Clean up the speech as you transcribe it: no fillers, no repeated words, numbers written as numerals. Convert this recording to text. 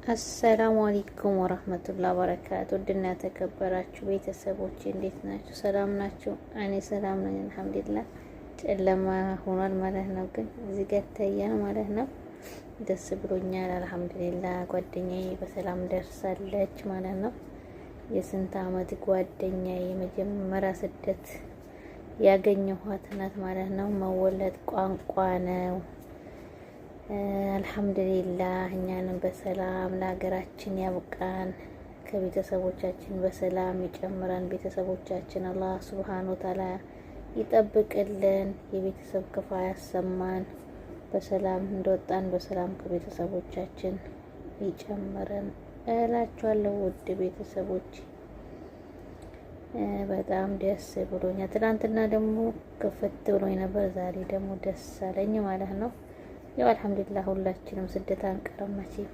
አሰላሙ አለይኩም ወራህመቱላሂ ወበረካቱ። ውድና የተከበራችሁ ቤተሰቦች እንዴት ናችሁ? ሰላም ናችሁ? እኔ ሰላም ነኝ አልሐምዱሊላህ። ጨለማ ሆኗል ማለት ነው፣ ግን እዚህ ጋር ይታያል ማለት ነው። ደስ ብሎኛል አልሐምዱሊላህ። ጓደኛዬ በሰላም ደርሳለች ማለት ነው። የስንት አመት ጓደኛዬ የመጀመሪያ ስደት ያገኘኋት ናት ማለት ነው። መወለድ ቋንቋ ነው። አልሐምዱሊላህ እኛንም በሰላም ለሀገራችን ያብቃን፣ ከቤተሰቦቻችን በሰላም ይጨምረን። ቤተሰቦቻችን አላህ ሱብሃነሁ ወተዓላ ይጠብቅልን፣ የቤተሰብ ክፉ ያሰማን። በሰላም እንደወጣን በሰላም ከቤተሰቦቻችን ይጨምረን እላችኋለሁ። ውድ ቤተሰቦች በጣም ደስ ብሎኛል። ትናንትና ደግሞ ክፍት ብሎኝ ነበር፣ ዛሬ ደግሞ ደስ አለኝ ማለት ነው። ያው አልሐምዱሊላህ ሁላችንም ስደት አንቀርም መቼም።